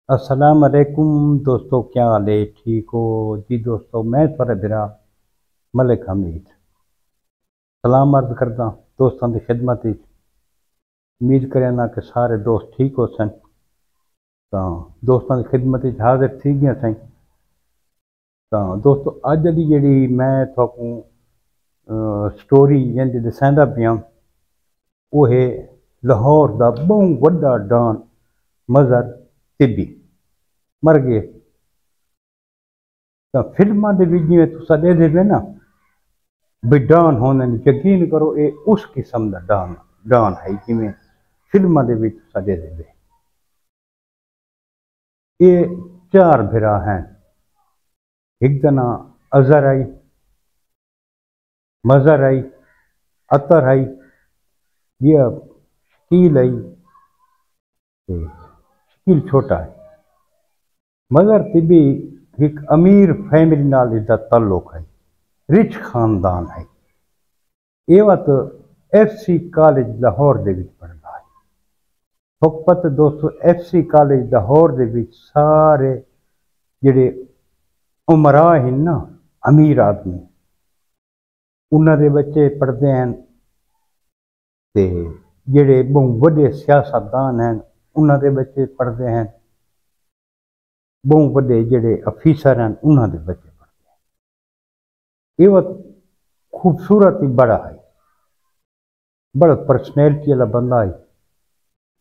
السلام علیکم دوستو، کیا حال ہے؟ ٹھیک ہو جی دوستو؟ میں تھوڑا برا ملک حمید سلام عرض کردا دوستوں کی خدمت وچ۔ امید کرنا کہ سارے دوست ٹھیک ہو سن۔ تو دوستوں کی خدمت وچ حاضر تھی گیا سائیں۔ تو دوستو اج دی جڑی میں تھوکوں سٹوری جنج دسیندا پیاں وہ ہے لاہور دا بہت وڈا ڈان مظہر طبی مر گئے۔ تو فلماں دے وچ جویں تساں دے دے نا بھی ڈان ہونے یقین کرو اے اس قسم دا ڈان ہے جویں فلماں دے وچ تساں دے دے۔ یہ چار بھرا ہیں، ایک دا نام اظہر آئی، مظہر آئی، اطہر آئی، یہ شکیل آئی، شکیل چھوٹا ہے۔ مظہر طبی ایک امیر فیملی نال اس دا تعلق ہے، رچ خاندان ہے۔ یہ وقت ایف سی کالج لاہور دے وچ پڑھدا ہے۔ حکمت دوستو ایف سی کالج لاہور دے وچ سارے جڑے عمراء ہیں نا، امیر آدمی، انہاں دے بچے پڑھتے ہیں، تے جڑے بہت بڑے سیاستدان ہیں انہاں دے بچے پڑھتے ہیں، بہت بڑے جڑے افیسر ہیں انہاں دے بچے پڑھتے ہیں۔ یہ وقت خوبصورت ہی بڑا ہے، بڑا پرسنالٹی والا بندہ ہے،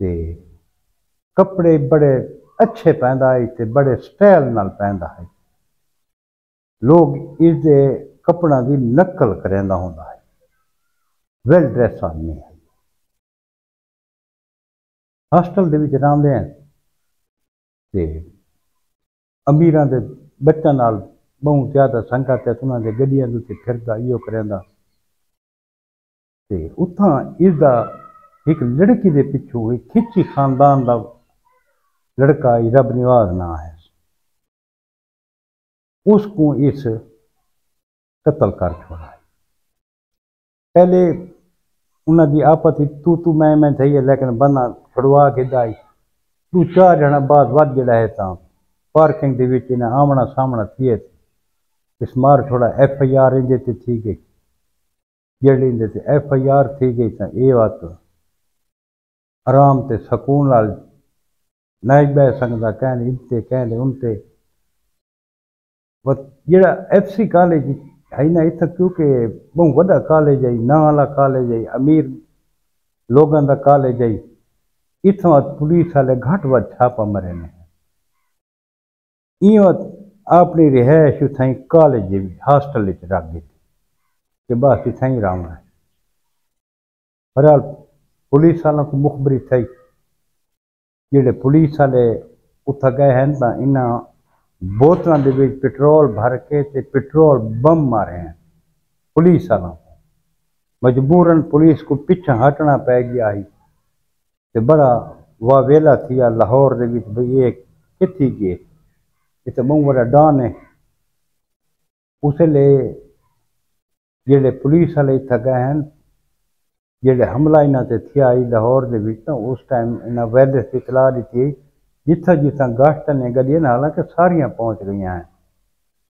تے کپڑے بڑے اچھے پہندا ہے تے بڑے سٹائل نال پہندا ہے۔ لوگ اس دے کپڑا دی نقل کریندا ہوندا ہے، ویل ڈریس آدمی ہے۔ ہاسٹل دے وچ رہندے ہیں تے امیراں دے بچاں نال بہت زیادہ سنگت ہے، انہاں دے گڈیاں دے تے پھردا ایو کریندا۔ تے اتھاں اس دا ایک لڑکی دے پچھوں ایک کھچی خاندان دا لڑکا رب نواز نام ہے، اس کو اس قتل کر چھوڑا ہے۔ پہلے انہاں دی آپس تو میں تھی ہے، لیکن بندہ چھڑوا کے دائی دو چار جنا بعد ود جڑا ہے تاں پارکنگ دے وچ انہاں آمنا سامنا تھیے تھے، اس مار چھوڑا ایف آئی آر اندے تے تھی گئی، جڑی اندے تے ایف آئی آر تھی گئی تاں اے وقت آرام تے سکون نال نہیں بہ سکدا، کہنے انتے کہنے انتے۔ جڑا ایف سی کالج ہے نا اتنا، کیونکہ بہت وڈا کالج ہے، ناں والا کالج ہے، امیر لوگاں دا کالج ہے، اتنا پولیس والے گھٹ ود چھاپا مرے نے۔ ایویں اپنی رہائش اتھائیں کالج ہاسٹل وچ رکھ دی کہ بس اتھائیں رہنا ہے۔ بہرحال پولیس والوں کو مخبری تھی، جڑے پولیس والے اتھا گئے ہیں تاں انہاں بوتلاں دے وچ پٹرول بھر کے تے پٹرول بم مارے ہیں پولیس والوں کو۔ مجبوراً پولیس کو پیچھے ہٹنا پی گیا ہی، تے بڑا واویلا تھیا لاہور دے وچ بھئی یہ کتھی گئے، یہ تو بہت بڑا ڈان ہے۔ اس لیے جڑے پولیس والے اتھا گئے ہیں، جڑے حملہ انہاں تے تھیا ہی لاہور دے وچ، اس ٹائم انہاں ویدس اطلاع دیتی جتھا جتھا گشت نے گڈیاں حالانکہ ساریاں پہنچ گئی ہیں،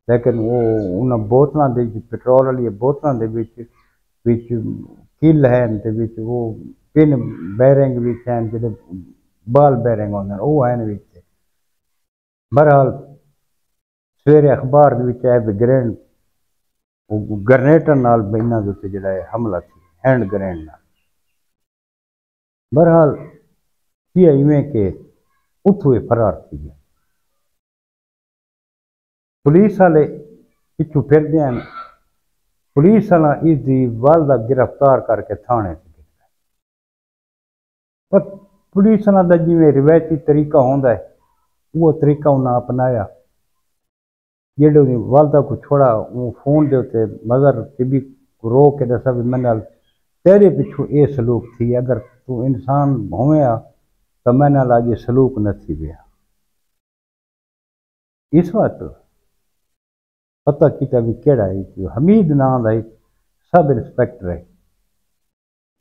لیکن وہ انہاں بوتلاں دے پٹرول والی بوتلاں دے وچ کل ہیں تے وچ وہ پن بیرنگ وچ ہیں، جڑے بال بیرنگ ہوندے وہ ہیں وچ۔ بہرحال سویرے اخبار دے وچ آئے بھی گرنیٹر نال انہاں دے تے جڑا ہے حملہ تھی، ہینڈ گرینڈ نال۔ بہرحال یہ ایویں کہ اتھوں فرار تھی گیا۔ پولیس والے پچھوں پھردے ہیں، پولیس والا اس دی والدہ گرفتار کر کے تھانے سے گئے۔ پر پولیس والا دا جویں روایتی طریقہ ہوندا ہے وہ طریقہ انہاں اپنایا۔ جڑے والدہ کو چھوڑا وہ فون دے تے مظہر طبی کو رو کے دسا بھی میں نال تیرے پچھوں اے سلوک تھی، اگر تو انسان ہوئے آ تو میں نال اج یہ سلوک نہ تھی ویا۔ اس وقت پتہ کیتا بھی کیڑا ہے کہ حمید نام دا ایک سب انسپیکٹر ہے،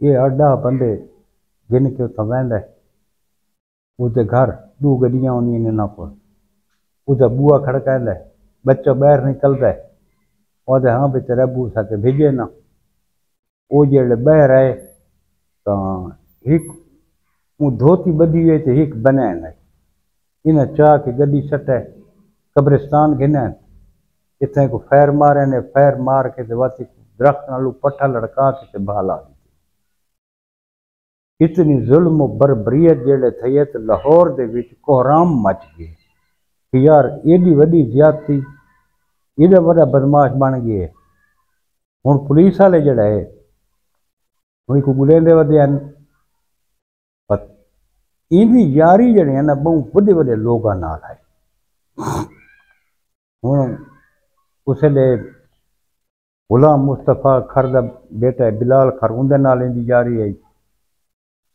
یہ 8 بندے گن کے اتھا ویندا ہے، اسے گھر 2 گڈیاں ہوندیاں انہاں کول، اسے بوا کھڑکاندا ہے، بچہ باہر نکلدا ہے، وہ ہاں بھی تیرا ابو سا کے بھیجے نا، وہ جڑے باہر آئے تو ایک دھوتی بدھی ہوئی تے ایک بنیا نہیں، انہیں چاہ کے گڈی سٹے قبرستان گھنیں، اتنے کو فیر مارے نے، فیر مار کے تے واتی درخت نالو پٹھا لڑکا کے تے بھالا دی۔ اتنی ظلم و بربریت جڑے تھئے تے لاہور دے وچ کوہرام مچ گئے کہ یار ایڈی وڈی زیادتی، ایڈا وڈا بدماش بن گئے۔ ہن پولیس والے جڑا ہے ان کو گلیندے ودے ہیں، ایندی یاری جڑی ہے نا بہت وڈے وڈے لوگاں نال ہے۔ ہن اس لیے غلام مصطفیٰ کھر دا بیٹا ہے بلال کھر، اندے نال ایندی یاری ہے۔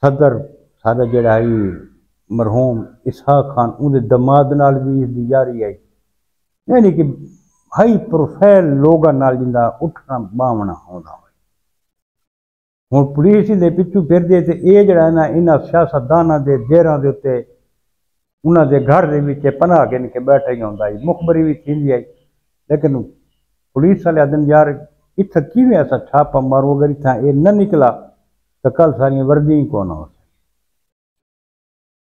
صدر سارا جڑا ہے مرحوم اسحاق خان، اندے دماد نال بھی اس دی یاری ہے، یعنی کہ ہائی پروفائل لوگاں نال جندا اٹھنا باونا ہوندا ہوئے۔ ہن پولیس دے پچھو پھردے تے اے جڑا ہے نا انہاں سیاستداناں دے دیراں دے اتے انہاں دے گھر دے وچ پناہ گن کے بیٹھا ہی ہوندا ہے، مخبری بھی تھیندی ہے، لیکن پولیس والے آدن یار اتھا کیویں ایسا چھاپا مارو، اگر اتھا اے نہ نکلا تو کل ساری وردی ہی کون ہو سکتی۔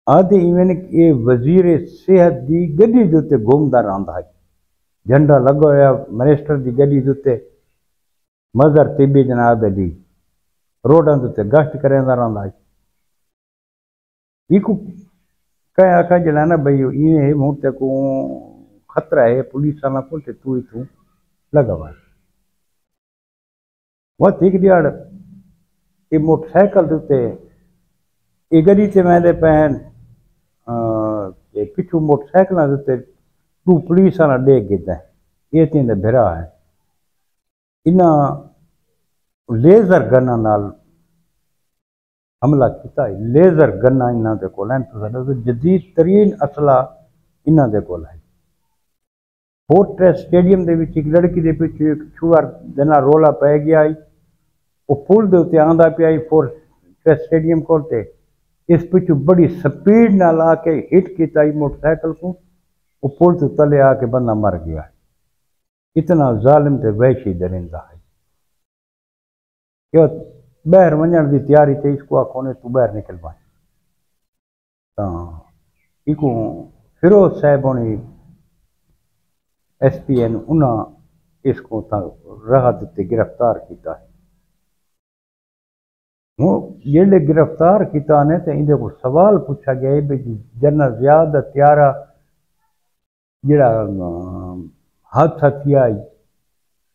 آدھے ایویں کہ اے وزیر صحت دی گڈی دے تے گھومدا رہندا ہے، جھنڈا لگا ہوا منسٹر دی گڈی دے تے، مظہر طبی جناب دی روڈاں دے تے گشت کریندا رہندا ہے۔ ایکو کہے آکھا جڑا نا بھئی ایویں ہن تے کو خطرہ ہے پولیس والا کو تے تو ایتھوں لگا وا۔ وہ ایک دیہڑ یہ موٹر سائیکل دے تے یہ گڈی تے میں دے پہن پچھو موٹر سائیکلاں دے تے 2 پولیس والا ڈیگ گئے، یہ تین دے بھرا ہے، انہاں لیزر گناں نال حملہ کیتا ہے، لیزر گناں انہاں دے کول ہیں، جدید ترین اسلحہ انہاں دے کول ہے۔ فورٹریس سٹیڈیم دے وچ ایک لڑکی دے پچھو ایک چھوار دنا رولا پہ گیا ہے، وہ پل دے اتے آندا پیا ہے فورٹریس سٹیڈیم کول تے اس پچھو بڑی سپیڈ نال آ کے ہٹ کیتا ہے موٹر سائیکل کو، وہ پل تو تلے آ کے بندہ مر گیا ہے۔ اتنا ظالم تے وحشی درندہ ہے کہ باہر ونجن دی تیاری تے اس کو آکھونے تو باہر نکل پائے۔ ایکو فیروز صاحب ہونی ایس پی این انہاں اس کو راہ دیتے گرفتار کیتا ہے۔ وہ جڑے گرفتار کیتا نے تے اندے کو سوال پوچھا گیا ہے کہ جنرل ضیاء دا طیارہ جڑا حادثہ تھیا ہے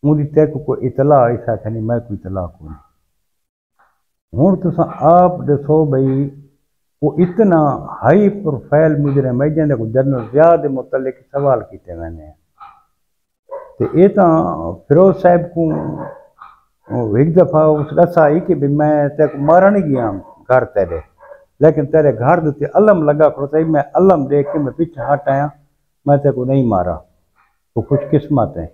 ان دی تے کو اطلاع ایسا کہ نہیں، میں کوئی اطلاع کو نہیں۔ ہن تساں آپ دسو بھئی وہ اتنا ہائی پروفائل مجرم ہے جن کو جنرل ضیاء دے متعلق سوال کیتے میں نے تے اے تاں فیروز صاحب کو ایک دفعہ اس دسا ہی کہ میں تے کو مارن گیا گھر تیرے، لیکن تیرے گھر دے علم لگا کھڑتا ہے، میں علم دیکھ کے میں پیچھے ہٹ آیا، میں تے کو نہیں مارا، تو خوش قسمت ہے۔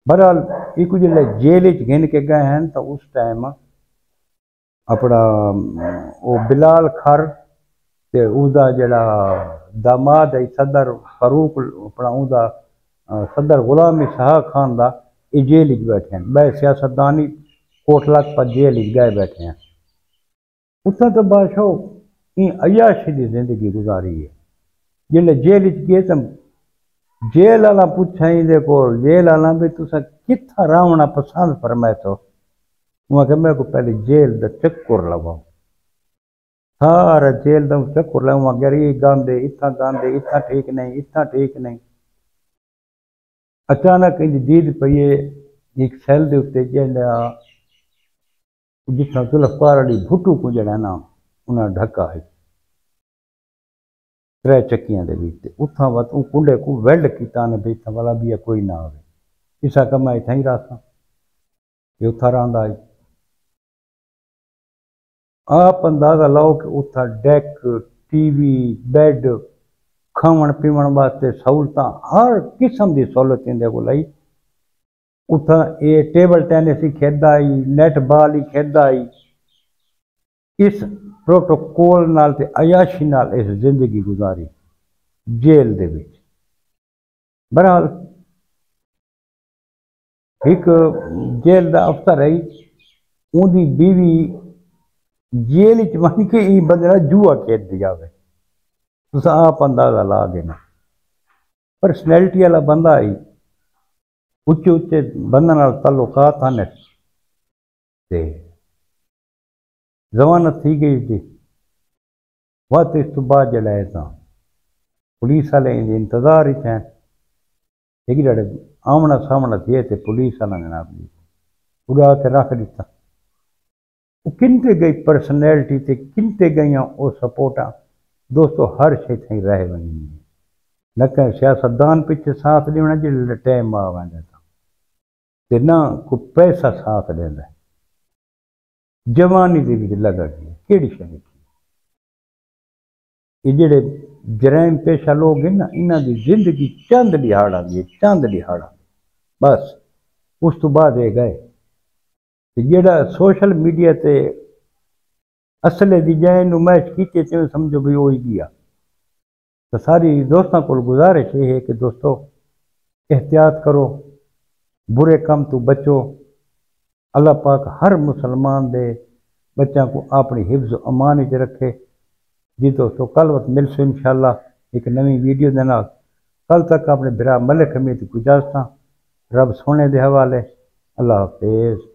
بہرحال ایک جلے جیل گھن کے گئے ہیں تو اس ٹائم اپنا وہ بلال کھر تے اودا جڑا داماد ہے صدر فاروق اپنا اودا صدر غلام اسحاق خان دا یہ جیل بیٹھے ہیں، بے سیاستدانی کوٹ لکھ پر جیل گئے بیٹھے ہیں۔ اتنا تو بادشاہ این عیاشی دی زندگی گزاری ہے، جلے جیل گئے تو جیل والا پوچھا دے کو جیل والا بھی تساں کتھا راونا پسند فرمائے تو وہ کہ میں کو پہلے جیل دا چکر لگاؤ، سارا جیل دا چکر لگاؤ، اگر یہ گاندے اتنا ٹھیک نہیں، اتنا ٹھیک نہیں۔ اچانک ان دید پئیے ایک سیل دے اتے جہاں جتنا ذوالفقار علی بھٹو کو جڑا نا انہاں ڈھکا ہے 3 چکیاں دے وچ، اتھاں وقت کنڈے کو ویلڈ کیتا نے بھی اتھاں والا بھی کوئی نہ آوے، اسا کہ میں اتھاں ہی رہا یہ اتھا رہندا ہے۔ آپ اندازہ لاؤ کہ اتھا ڈیک، ٹی وی، بیڈ، کھاون پیون واسطے سہولتاں ہر قسم دی سہولت اندے کو لائی، اتھا یہ ٹیبل ٹینس ہی کھیڈدا ہے، نیٹ بال ہی کھیڈدا ہے۔ اس پروٹوکول نال تے عیاشی نال اس زندگی گزاری جیل دے وچ۔ بہرحال ایک جیل دا افسر ہے، اون دی بیوی جیل وچ ون کے ای بندے دا جوا کھیڈ دی جاوے، تساں آپ اندازہ لا گے نا۔ پرسنالٹی والا بندہ آئی، اچے اچے بندہ نال تعلقات ہیں تے ضمانت تھی گئی تھی۔ وقت اس تو بعد جڑا ہے تاں پولیس والے ان انتظار ہی ہیں، ایک جڑے آمنا سامنا تھے تے پولیس والا نے آپ اڑا کے رکھ دیتا۔ وہ کنتے گئی پرسنالٹی تے کنتے گئیاں وہ سپورٹاں، دوستو ہر شے تھیں رہ ونی نہ کہ سیاستدان پیچھے ساتھ دینا جڑے ٹائم آ ویندا تے نہ کوئی پیسہ ساتھ دیندا ہے۔ جوانی دے وچ لگا گئی کیڑی شے نہیں۔ یہ جڑے جرائم پیشہ لوگ ہیں نا، انہاں دی زندگی چند دہاڑا دی، چند دہاڑا بس، اس تو بعد یہ گئے۔ جڑا سوشل میڈیا تے اصلے دی جائے نمائش کیتے تے سمجھو بھی ہوئی گیا۔ تو ساری دوستاں کو گزارش یہ ہے کہ دوستو احتیاط کرو، برے کام تو بچو۔ اللہ پاک ہر مسلمان دے بچوں کو اپنی حفظ و امان وچ رکھے۔ جی دوستو کل وقت ملسو انشاءاللہ ایک نئی ویڈیو دے نال۔ کل تک اپنے برا ملک حمید کو اجازت، رب سونے دے حوالے۔ اللہ حافظ۔